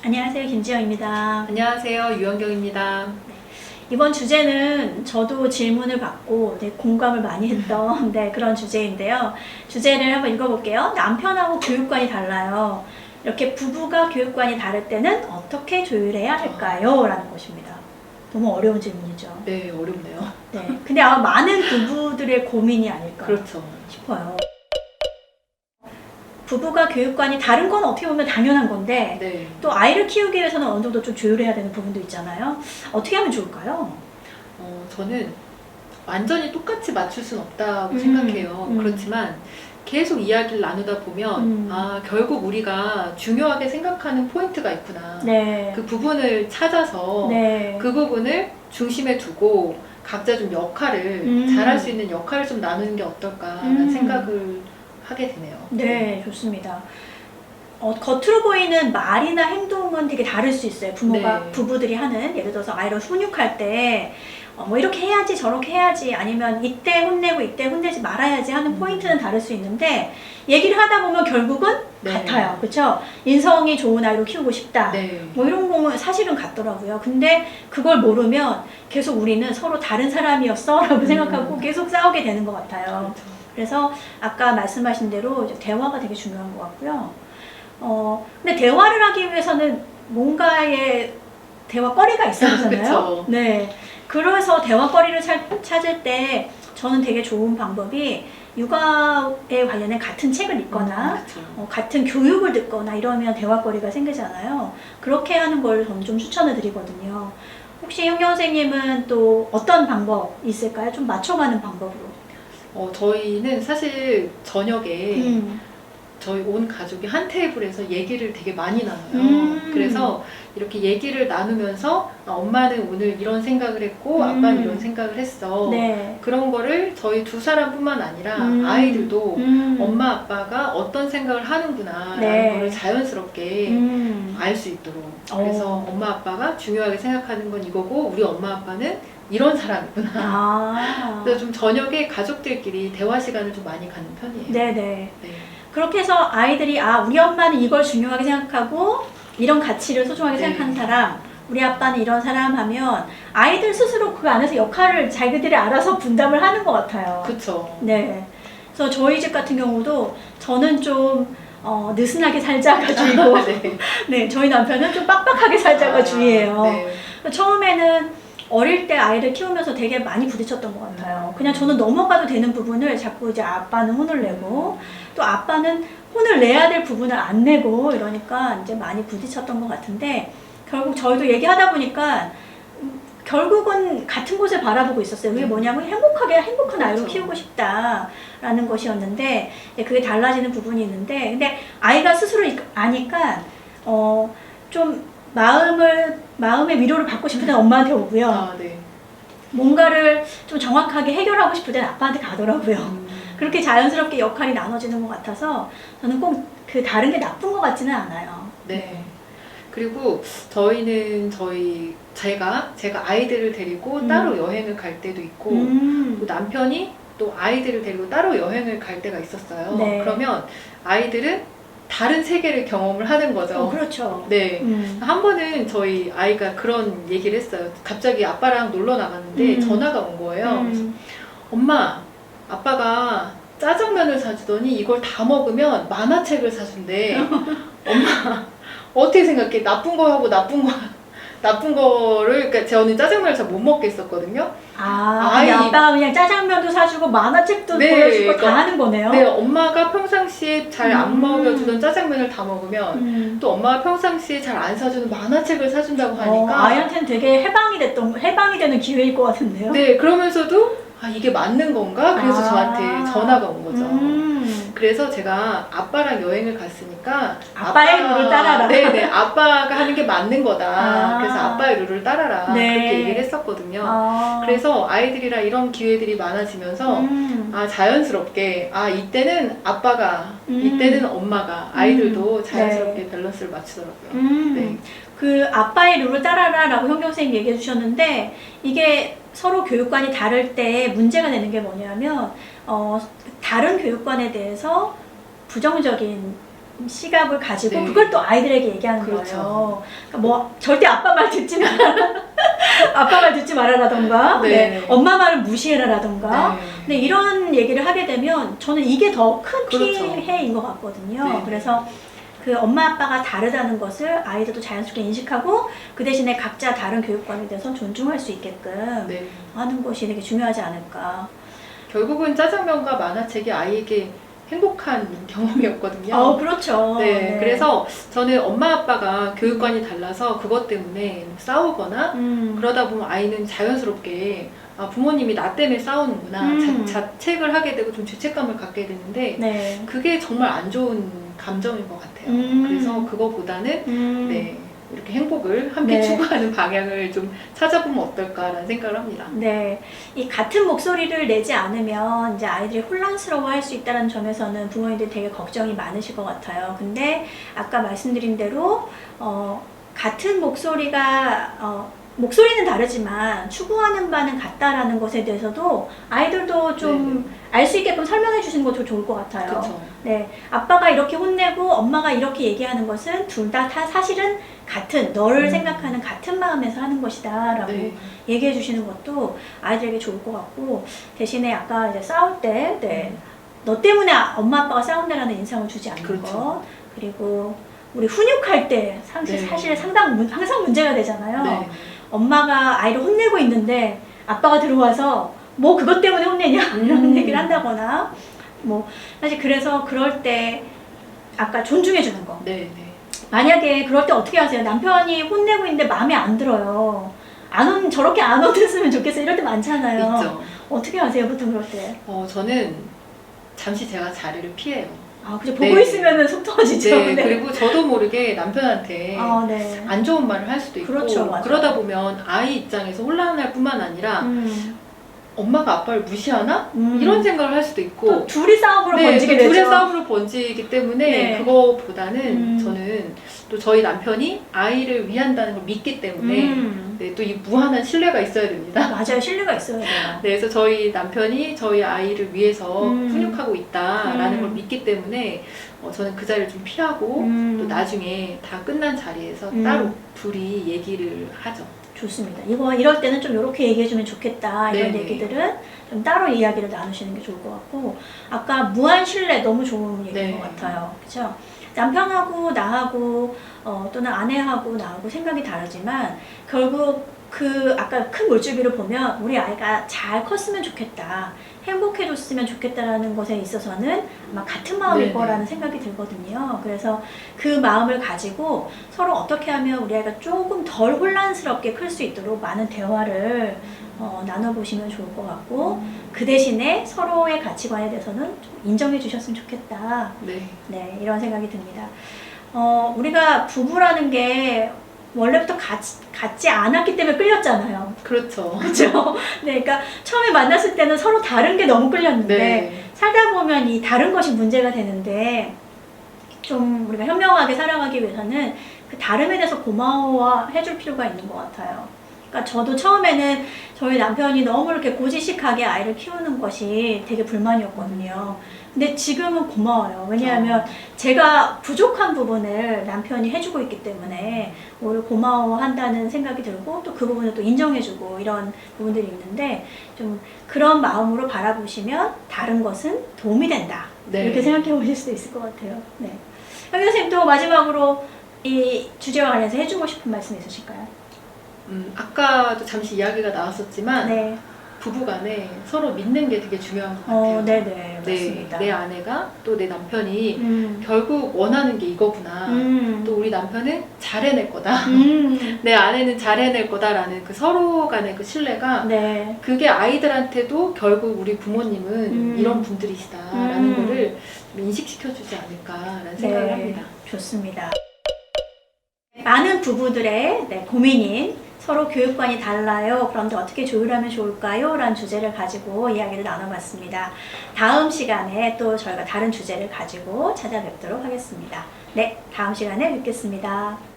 안녕하세요. 김지영입니다. 안녕하세요. 유연경입니다. 이번 주제는 저도 질문을 받고 공감을 많이 했던 그런 주제인데요. 주제를 한번 읽어볼게요. 남편하고 교육관이 달라요. 이렇게 부부가 교육관이 다를 때는 어떻게 조율해야 할까요? 라는 것입니다. 너무 어려운 질문이죠. 네, 어렵네요. 네, 근데 아마 많은 부부들의 고민이 아닐까 그렇죠. 싶어요. 부부가 교육관이 다른 건 어떻게 보면 당연한 건데 네. 또 아이를 키우기 위해서는 어느 정도 좀 조율해야 되는 부분도 있잖아요. 어떻게 하면 좋을까요? 저는 완전히 똑같이 맞출 수는 없다고 생각해요. 그렇지만 계속 이야기를 나누다 보면 결국 우리가 중요하게 생각하는 포인트가 있구나. 네. 그 부분을 찾아서 네. 그 부분을 중심에 두고 각자 좀 역할을 잘할 수 있는 역할을 좀 나누는 게 어떨까라는 생각을 하게 되네요. 네, 좋습니다. 겉으로 보이는 말이나 행동은 되게 다를 수 있어요. 부부들이 하는, 예를 들어서 아이를 훈육할 때 뭐 이렇게 해야지 저렇게 해야지 아니면 이때 혼내고 이때 혼내지 말아야지 하는 포인트는 다를 수 있는데 얘기를 하다 보면 결국은 같아요. 그렇죠? 인성이 좋은 아이로 키우고 싶다. 뭐 이런 거는 사실은 같더라고요. 근데 그걸 모르면 계속 우리는 서로 다른 사람이었어 라고 생각하고 계속 싸우게 되는 것 같아요. 그래서 아까 말씀하신 대로 대화가 되게 중요한 것 같고요. 근데 대화를 하기 위해서는 뭔가의 대화거리가 있어야 되잖아요. 네. 그래서 대화거리를 찾을 때 저는 되게 좋은 방법이 육아에 관련된 같은 책을 읽거나 같은 교육을 듣거나 이러면 대화거리가 생기잖아요. 그렇게 하는 걸 저는 좀 추천을 드리거든요. 혹시 현경 선생님은 또 어떤 방법 있을까요? 좀 맞춰가는 방법으로. 저희는 사실 저녁에 저희 온 가족이 한 테이블에서 얘기를 되게 많이 나눠요. 그래서 이렇게 얘기를 나누면서 엄마는 오늘 이런 생각을 했고 아빠는 이런 생각을 했어. 네. 그런 거를 저희 두 사람뿐만 아니라 아이들도 엄마 아빠가 어떤 생각을 하는구나 라는 거를 자연스럽게 알 수 있도록. 그래서 엄마 아빠가 중요하게 생각하는 건 이거고 우리 엄마 아빠는 이런 사람이구나. 그래서 좀 저녁에 가족들끼리 대화 시간을 좀 많이 갖는 편이에요. 네네. 그렇게 해서 아이들이 우리 엄마는 이걸 중요하게 생각하고 이런 가치를 소중하게 생각하는 사람, 우리 아빠는 이런 사람 하면 아이들 스스로 그 안에서 역할을 자기들이 알아서 분담을 하는 것 같아요. 그렇죠. 네. 그래서 저희 집 같은 경우도 저는 좀 느슨하게 살자가 주의고 네, 저희 남편은 좀 빡빡하게 살자가 주의예요. 처음에는 어릴 때 아이를 키우면서 되게 많이 부딪혔던 것 같아요. 그냥 저는 넘어가도 되는 부분을 자꾸 이제 아빠는 혼을 내고 또 아빠는 혼을 내야 될 부분을 안 내고 이러니까 이제 많이 부딪혔던 것 같은데 결국 저희도 얘기하다 보니까 결국은 같은 곳을 바라보고 있었어요. 그게 뭐냐면 행복한 아이로 키우고 싶다라는 것이었는데 그게 달라지는 부분이 있는데 근데 아이가 스스로 아니까 좀 마음의 위로를 받고 싶을 때는 엄마한테 오고요. 뭔가를 좀 정확하게 해결하고 싶을 때는 아빠한테 가더라고요. 그렇게 자연스럽게 역할이 나눠지는 것 같아서 저는 꼭 그 다른 게 나쁜 것 같지는 않아요. 네. 그리고 저희는 제가 아이들을 데리고 따로 여행을 갈 때도 있고 또 남편이 또 아이들을 데리고 따로 여행을 갈 때가 있었어요. 그러면 아이들은 다른 세계를 경험을 하는 거죠. 그렇죠. 네. 한 번은 저희 아이가 그런 얘기를 했어요. 갑자기 아빠랑 놀러 나갔는데 전화가 온 거예요. 엄마, 아빠가 짜장면을 사주더니 이걸 다 먹으면 만화책을 사준대. 엄마, 어떻게 생각해? 나쁜 거하고 나쁜 거를, 그러니까 저는 짜장면을 잘 못 먹겠었거든요. 아빠가 그냥 짜장면도 사주고 만화책도 보여주고 다 하는 거네요. 네, 엄마가 평상시에 잘 안 먹여주던 짜장면을 다 먹으면 또 엄마가 평상시에 잘 안 사주는 만화책을 사준다고 하니까 아이한테는 되게 해방이 되는 기회일 것 같은데요. 네, 그러면서도 이게 맞는 건가? 그래서 저한테 전화가 온 거죠. 그래서 제가 아빠랑 여행을 갔으니까 아빠의 룰을 따라라. 네네, 아빠가 하는 게 맞는 거다. 그래서 아빠의 룰을 따라라. 그렇게 얘기를 했었거든요. 그래서 아이들이랑 이런 기회들이 많아지면서 자연스럽게 이때는 아빠가 이때는 엄마가 아이들도 자연스럽게 밸런스를 맞추더라고요. 그 아빠의 룰을 따라라 라고 현경 선생님 얘기해 주셨는데 이게 서로 교육관이 다를 때 문제가 되는 게 뭐냐면 다른 교육관에 대해서 부정적인 시각을 가지고 네. 그걸 또 아이들에게 얘기하는 그렇죠. 거예요. 그러니까 뭐 절대 아빠 말 듣지 마라. 아빠 말 듣지 마라라던가, 네. 네. 엄마 말을 무시해라라던가. 네. 근데 이런 얘기를 하게 되면 저는 이게 더 큰 그렇죠. 피해인 것 같거든요. 네. 그래서 그 엄마 아빠가 다르다는 것을 아이들도 자연스럽게 인식하고 그 대신에 각자 다른 교육관에 대해서 존중할 수 있게끔 네. 하는 것이 되게 중요하지 않을까. 결국은 짜장면과 만화책이 아이에게 행복한 경험이었거든요. 그렇죠. 네, 그래서 저는 엄마 아빠가 교육관이 달라서 그것 때문에 싸우거나 그러다 보면 아이는 자연스럽게 부모님이 나 때문에 싸우는구나 자책을 하게 되고 좀 죄책감을 갖게 되는데 네. 그게 정말 안 좋은 감정인 것 같아요. 그래서 그거보다는 네, 이렇게 행복을 함께 네. 추구하는 방향을 좀 찾아보면 어떨까라는 생각을 합니다. 네, 이 같은 목소리를 내지 않으면 이제 아이들이 혼란스러워할 수 있다는 점에서는 부모님들이 되게 걱정이 많으실 것 같아요. 근데 아까 말씀드린 대로 같은 목소리가 목소리는 다르지만 추구하는 바는 같다라는 것에 대해서도 아이들도 좀 알 수 있게끔 설명해 주시는 것도 좋을 것 같아요. 그렇죠. 네, 아빠가 이렇게 혼내고 엄마가 이렇게 얘기하는 것은 둘 다 사실은 같은 너를 생각하는 같은 마음에서 하는 것이다라고 네. 얘기해 주시는 것도 아이들에게 좋을 것 같고 대신에 아까 이제 싸울 때 너 때문에 엄마 아빠가 싸운다라는 인상을 주지 않는 그렇죠. 것 그리고 우리 훈육할 때 사실 항상 문제가 되잖아요. 네. 엄마가 아이를 혼내고 있는데 아빠가 들어와서 뭐 그것 때문에 혼내냐 이런 얘기를 한다거나 뭐 사실 그래서 그럴 때 아까 존중해 주는 거. 네. 만약에 그럴 때 어떻게 하세요? 남편이 혼내고 있는데 마음에 안 들어요. 저렇게 안 혼냈으면 좋겠어요. 이럴 때 많잖아요. 있죠. 어떻게 하세요? 보통 그럴 때? 저는 잠시 제가 자리를 피해요. 그죠. 보고 있으면 속 터지죠. 네, 그리고 저도 모르게 남편한테 네. 안 좋은 말을 할 수도 있고 그렇죠, 맞아요. 그러다 보면 아이 입장에서 혼란할 뿐만 아니라 엄마가 아빠를 무시하나? 이런 생각을 할 수도 있고 또 둘이 싸움으로 번지게 또 되죠. 둘의 싸움으로 번지기 때문에 네. 그거보다는 저는 또 저희 남편이 아이를 위한다는 걸 믿기 때문에 네, 또 이 무한한 신뢰가 있어야 됩니다. 맞아요. 신뢰가 있어야 돼요. 네, 그래서 저희 남편이 저희 아이를 위해서 훈육하고 있다라는 걸 믿기 때문에 저는 그 자리를 좀 피하고 또 나중에 다 끝난 자리에서 따로 둘이 얘기를 하죠. 좋습니다. 이럴 때는 좀 이렇게 얘기해주면 좋겠다. 이런 네네. 얘기들은 좀 따로 이야기를 나누시는 게 좋을 것 같고 아까 무한 신뢰 너무 좋은 얘기인 네. 것 같아요. 그렇죠? 남편하고 나하고 또는 아내하고 나하고 생각이 다르지만 결국 아까 큰 물줄기를 보면 우리 아이가 잘 컸으면 좋겠다. 행복해졌으면 좋겠다라는 것에 있어서는 아마 같은 마음일 네네. 거라는 생각이 들거든요. 그래서 그 마음을 가지고 서로 어떻게 하면 우리 아이가 조금 덜 혼란스럽게 클 수 있도록 많은 대화를 나눠보시면 좋을 것 같고 그 대신에 서로의 가치관에 대해서는 좀 인정해 주셨으면 좋겠다. 네, 이런 생각이 듭니다. 우리가 부부라는 게 원래부터 같지 않았기 때문에 끌렸잖아요. 그렇죠. 그렇죠. 네, 그러니까 처음에 만났을 때는 서로 다른 게 너무 끌렸는데 네. 살다 보면 이 다른 것이 문제가 되는데 좀 우리가 현명하게 살아가기 위해서는 그 다름에 대해서 고마워해줄 필요가 있는 것 같아요. 그러니까 저도 처음에는 저희 남편이 너무 이렇게 고지식하게 아이를 키우는 것이 되게 불만이었거든요. 근데 지금은 고마워요. 왜냐하면 제가 부족한 부분을 남편이 해주고 있기 때문에 오히려 고마워한다는 생각이 들고 또 그 부분을 또 인정해주고 이런 부분들이 있는데 좀 그런 마음으로 바라보시면 다른 것은 도움이 된다. 네. 이렇게 생각해 보실 수도 있을 것 같아요. 네. 현 교수님 또 마지막으로 이 주제와 관련해서 해주고 싶은 말씀 있으실까요? 아까도 잠시 이야기가 나왔었지만 네. 부부간에 서로 믿는 게 되게 중요한 것 같아요. 네네, 맞습니다. 내 아내가 또 내 남편이 결국 원하는 게 이거구나. 또 우리 남편은 잘 해낼 거다. 내 아내는 잘 해낼 거다라는 그 서로 간의 그 신뢰가 네. 그게 아이들한테도 결국 우리 부모님은 이런 분들이시다라는 거를 좀 인식시켜주지 않을까라는 생각을 합니다. 좋습니다. 많은 부부들의 고민인 서로 교육관이 달라요. 그런데 어떻게 조율하면 좋을까요? 라는 주제를 가지고 이야기를 나눠봤습니다. 다음 시간에 또 저희가 다른 주제를 가지고 찾아뵙도록 하겠습니다. 네, 다음 시간에 뵙겠습니다.